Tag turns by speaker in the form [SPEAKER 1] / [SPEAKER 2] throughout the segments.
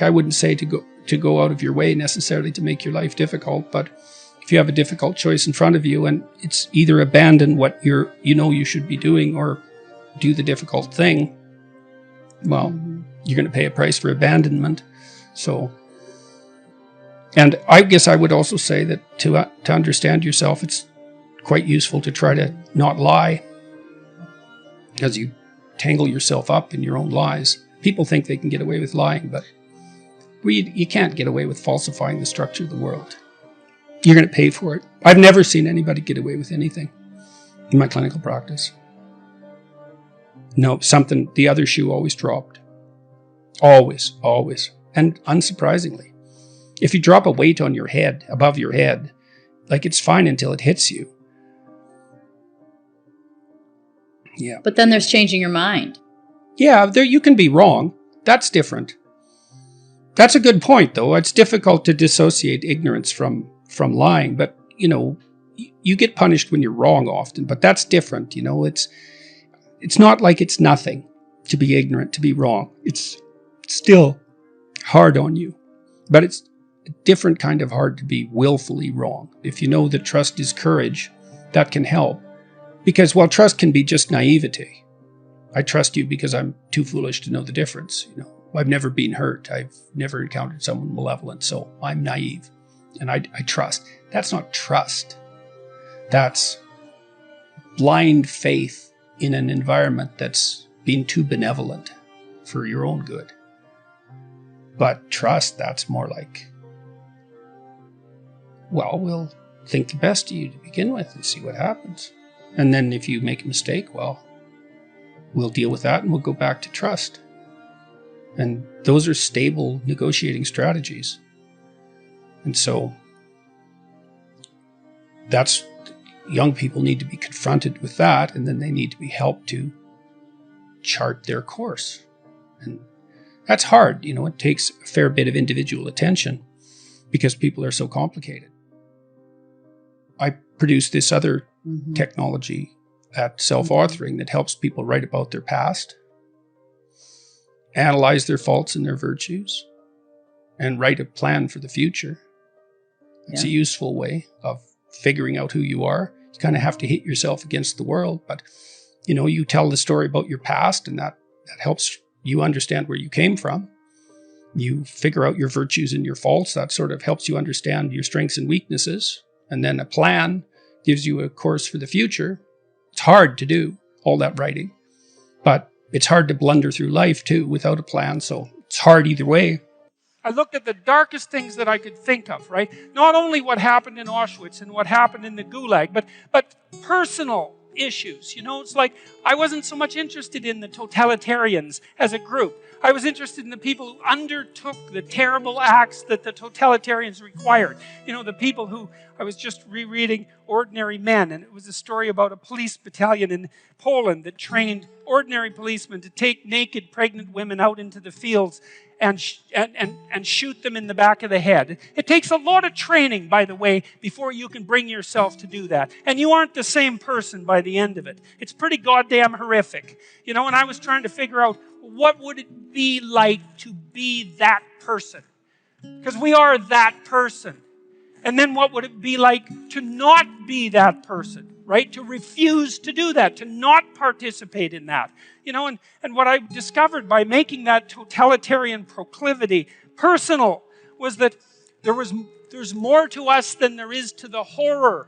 [SPEAKER 1] I wouldn't say to go out of your way necessarily to make your life difficult, but if you have a difficult choice in front of you and it's either abandon what you should be doing or do the difficult thing, well, you're going to pay a price for abandonment. So, and I guess I would also say that to understand yourself, it's quite useful to try to not lie, because you tangle yourself up in your own lies. People think they can get away with lying, but you can't get away with falsifying the structure of the world. You're going to pay for it. I've never seen anybody get away with anything in my clinical practice. No, the other shoe always dropped. Always. And unsurprisingly, if you drop a weight on your head, above your head, like it's fine until it hits you. Yeah.
[SPEAKER 2] But then there's changing your mind.
[SPEAKER 1] Yeah, you can be wrong. That's different. That's a good point, though. It's difficult to dissociate ignorance from lying, but, you get punished when you're wrong often, but that's different, It's not like it's nothing to be ignorant, to be wrong. It's still hard on you, but it's a different kind of hard to be willfully wrong. If you know that trust is courage, that can help. Because, trust can be just naivety. I trust you because I'm too foolish to know the difference. I've never been hurt. I've never encountered someone malevolent, so I'm naive. And I trust. That's not trust. That's blind faith in an environment that's been too benevolent for your own good. But trust, that's more like, we'll think the best of you to begin with and see what happens. And then if you make a mistake, we'll deal with that and we'll go back to trust. And those are stable negotiating strategies. And so young people need to be confronted with that, and then they need to be helped to chart their course. And that's hard. It takes a fair bit of individual attention because people are so complicated. I produce this other technology at self-authoring that helps people write about their past, analyze their faults and their virtues, and write a plan for the future. It's a useful way of figuring out who you are. You kind of have to hit yourself against the world, but you tell the story about your past, and that helps you understand where you came from. You figure out your virtues and your faults. That sort of helps you understand your strengths and weaknesses. And then a plan gives you a course for the future. It's hard to do all that writing, but it's hard to blunder through life too without a plan. So it's hard either way. I looked at the darkest things that I could think of, right? Not only what happened in Auschwitz and what happened in the Gulag, but personal issues. It's like I wasn't so much interested in the totalitarians as a group. I was interested in the people who undertook the terrible acts that the totalitarians required. The people who, I was just rereading Ordinary Men, and it was a story about a police battalion in Poland that trained ordinary policemen to take naked pregnant women out into the fields and shoot them in the back of the head. It takes a lot of training, by the way, before you can bring yourself to do that. And you aren't the same person by the end of it. It's pretty goddamn horrific. And I was trying to figure out, what would it be like to be that person? Because we are that person. And then what would it be like to not be that person, right? To refuse to do that, to not participate in that. And what I discovered by making that totalitarian proclivity personal was that there's more to us than there is to the horror.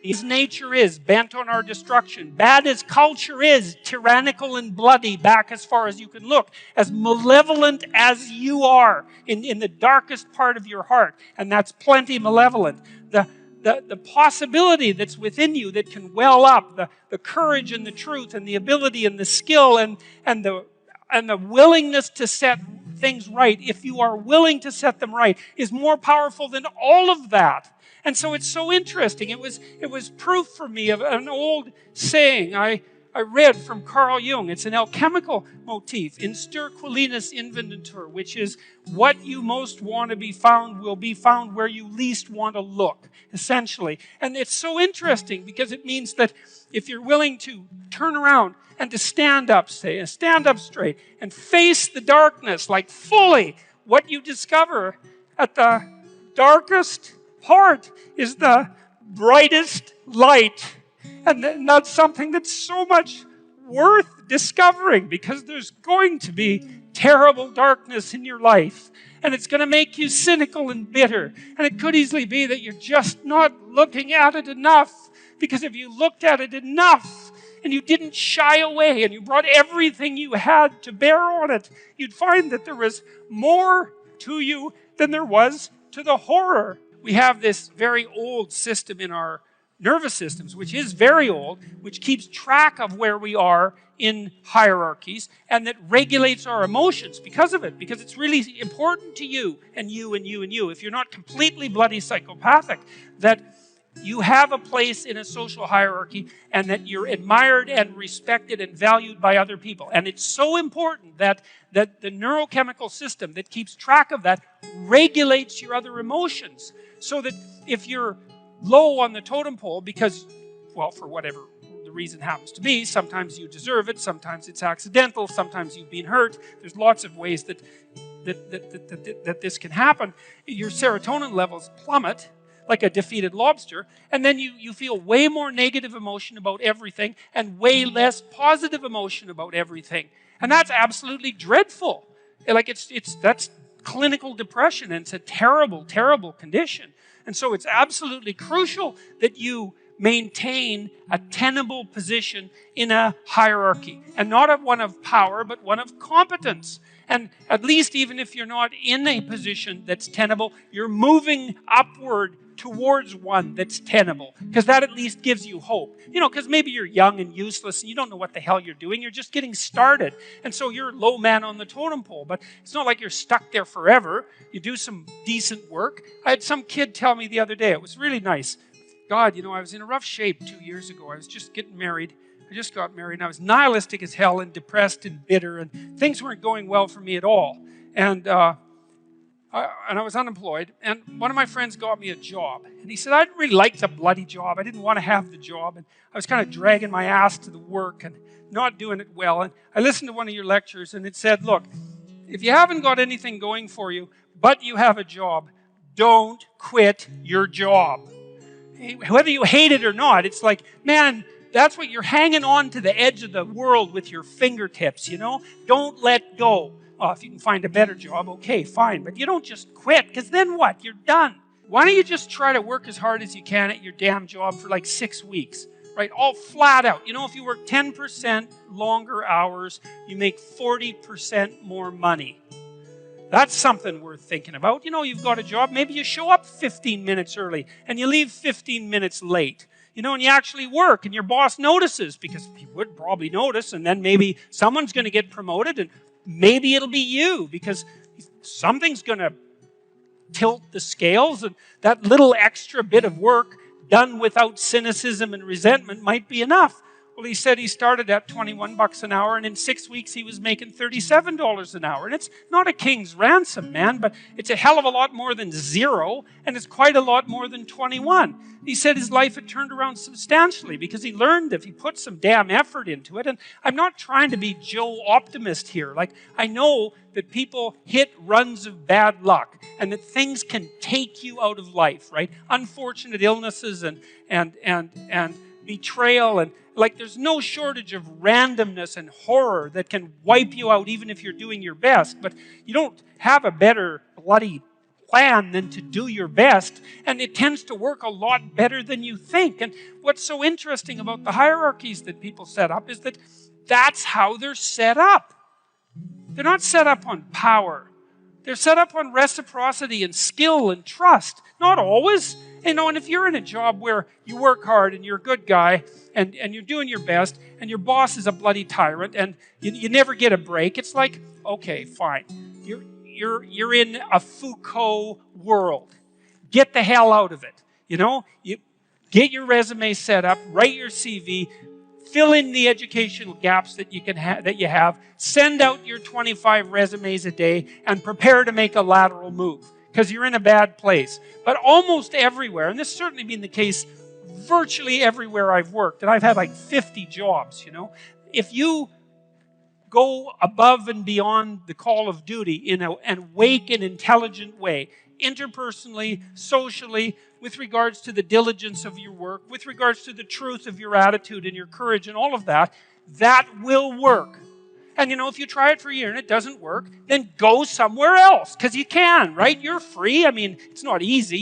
[SPEAKER 1] As nature is, bent on our destruction, bad as culture is, tyrannical and bloody, back as far as you can look, as malevolent as you are in the darkest part of your heart, and that's plenty malevolent. The possibility that's within you that can well up, the courage and the truth and the ability and the skill and the willingness to set things right, if you are willing to set them right, is more powerful than all of that. And so it's so interesting. It was proof for me of an old saying I read from Carl Jung. It's an alchemical motif, in sterquilinus inventur, which is what you most want to be found will be found where you least want to look, essentially. And it's so interesting because it means that if you're willing to turn around and to stand up, stand up straight and face the darkness like fully
[SPEAKER 2] what you discover at the darkest part is the brightest light. And that's something that's so much worth discovering, because there's going to be terrible darkness in your life. And it's going to make you cynical and bitter. And it could easily be that you're just not looking at it enough. Because if you looked at it enough and you didn't shy away and you brought everything you had to bear on it, you'd find that there was more to you than there was to the horror. We have this very old system in our nervous systems, which is very old, which keeps track of where we are in hierarchies, and that regulates our emotions because of it, because it's really important to you and you and you and you, if you're not completely bloody psychopathic, that you have a place in a social hierarchy and that you're admired and respected and valued by other people. And it's so important that the neurochemical system that keeps track of that regulates your other emotions, so that if you're low on the totem pole because, well, for whatever the reason happens to be, sometimes you deserve it, sometimes it's accidental, sometimes you've been hurt. There's lots of ways that this can happen. Your serotonin levels plummet like a defeated lobster, and then you feel way more negative emotion about everything and way less positive emotion about everything. And that's absolutely dreadful. Like that's clinical depression, and it's a terrible, terrible condition. And so it's absolutely crucial that you maintain a tenable position in a hierarchy, and not one of power, but one of competence. And at least even if you're not in a position that's tenable, you're moving upward towards one that's tenable, because that at least gives you hope. Because maybe you're young and useless and you don't know what the hell you're doing. You're just getting started. And so you're a low man on the totem pole, but it's not like you're stuck there forever. You do some decent work. I had some kid tell me the other day, it was really nice. God, I was in a rough shape 2 years ago. I was just getting married. I just got married, and I was nihilistic as hell and depressed and bitter, and things weren't going well for me at all. And I was unemployed, and one of my friends got me a job. And he said, I didn't really like the bloody job. I didn't want to have the job. And I was kind of dragging my ass to the work and not doing it well. And I listened to one of your lectures, and it said, look, if you haven't got anything going for you, but you have a job, don't quit your job. Whether you hate it or not, it's like, man, that's what you're hanging on to the edge of the world with your fingertips, Don't let go. Well, if you can find a better job, okay, fine. But you don't just quit, because then what? You're done. Why don't you just try to work as hard as you can at your damn job for like 6 weeks, right? All flat out. If you work 10% longer hours, you make 40% more money. That's something worth thinking about. You've got a job. Maybe you show up 15 minutes early and you leave 15 minutes late. And you actually work, and your boss notices, because he would probably notice, and then maybe someone's going to get promoted, and maybe it'll be you, because something's going to tilt the scales, and that little extra bit of work done without cynicism and resentment might be enough. Well, he said he started at $21 an hour, and in 6 weeks he was making $37 an hour. And it's not a king's ransom, man, but it's a hell of a lot more than zero, and it's quite a lot more than 21. He said his life had turned around substantially because he learned if he put some damn effort into it. And I'm not trying to be Joe Optimist here. Like, I know that people hit runs of bad luck and that things can take you out of life, right? Unfortunate illnesses and betrayal, and like there's no shortage of randomness and horror that can wipe you out even if you're doing your best. But you don't have a better bloody plan than to do your best, and it tends to work a lot better than you think. And what's so interesting about the hierarchies that people set up is that that's how they're set up. They're not set up on power. They're set up on reciprocity and skill and trust. Not always. And if you're in a job where you work hard and you're a good guy and you're doing your best and your boss is a bloody tyrant and you never get a break, it's like, okay, fine. You're in a Foucault world. Get the hell out of it. You get your resume set up, write your CV, fill in the educational gaps that you have, send out your 25 resumes a day, and prepare to make a lateral move, because you're in a bad place. But almost everywhere, and this has certainly been the case virtually everywhere I've worked, and I've had like 50 jobs, if you go above and beyond the call of duty in an awake and intelligent way, interpersonally, socially, with regards to the diligence of your work, with regards to the truth of your attitude and your courage and all of that, that will work. And you know, if you try it for a year and it doesn't work, then go somewhere else, because you can, right? You're free. I mean, it's not easy.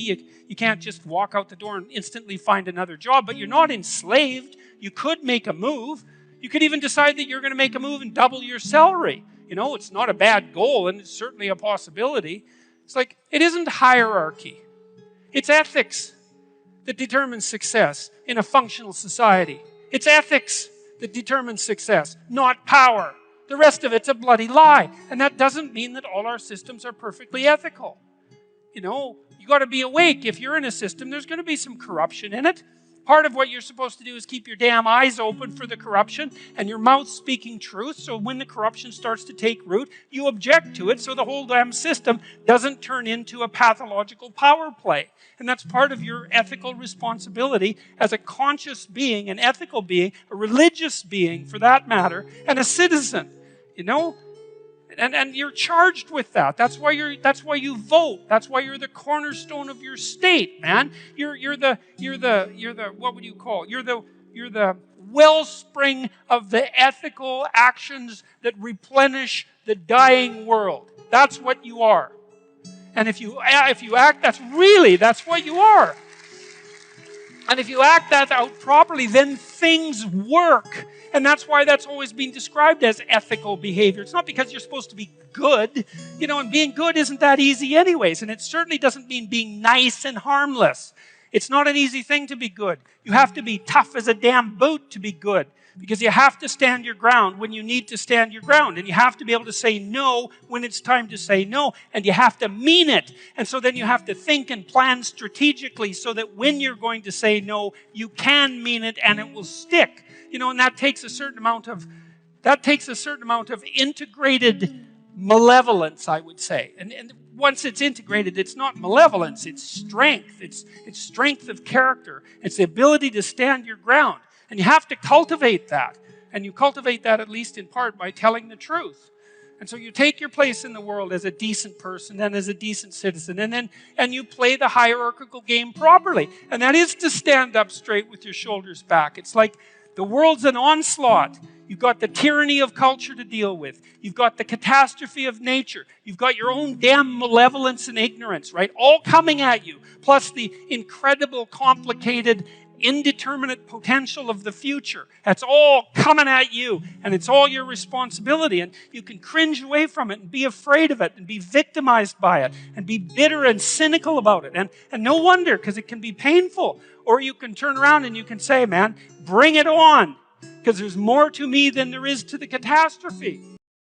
[SPEAKER 2] You can't just walk out the door and instantly find another job, but you're not enslaved. You could make a move. You could even decide that you're going to make a move and double your salary. You know, it's not a bad goal, and it's certainly a possibility. It's like, it isn't hierarchy. It's ethics that determines success in a functional society. It's ethics that determines success, not power. The rest of it's a bloody lie. And that doesn't mean that all our systems are perfectly ethical. You know, you got to be awake. If you're in a system, there's going to be some corruption in it. Part of what you're supposed to do is keep your damn eyes open for the corruption and your mouth speaking truth. So when the corruption starts to take root, you object to it so the whole damn system doesn't turn into a pathological power play. And that's part of your ethical responsibility as a conscious being, an ethical being, a religious being for that matter, and a citizen. You know? And you're charged with that. That's why you vote. That's why you're the cornerstone of your state, man. You're the what would you call it? You're the wellspring of the ethical actions that replenish the dying world. That's what you are. And if you act, that's what you are. And if you act that out properly, then things work. And that's why that's always been described as ethical behavior. It's not because you're supposed to be good. You know, and being good isn't that easy anyways. And it certainly doesn't mean being nice and harmless. It's not an easy thing to be good. You have to be tough as a damn boot to be good. Because you have to stand your ground when you need to stand your ground. And you have to be able to say no when it's time to say no. And you have to mean it. And so then you have to think and plan strategically so that when you're going to say no, you can mean it and it will stick. You know, and that takes a certain amount of integrated malevolence, I would say. And once it's integrated, it's not malevolence, it's strength. It's strength of character. It's the ability to stand your ground. And you have to cultivate that. And you cultivate that at least in part by telling the truth. And so you take your place in the world as a decent person and as a decent citizen. And you play the hierarchical game properly. And that is to stand up straight with your shoulders back. It's like the world's an onslaught. You've got the tyranny of culture to deal with. You've got the catastrophe of nature. You've got your own damn malevolence and ignorance, right? All coming at you. Plus the incredible, complicated, indeterminate potential of the future. That's all coming at you, and it's all your responsibility, and you can cringe away from it and be afraid of it and be victimized by it and be bitter and cynical about it. And no wonder, because it can be painful. Or you can turn around and you can say, man, bring it on, because there's more to me than there is to the catastrophe.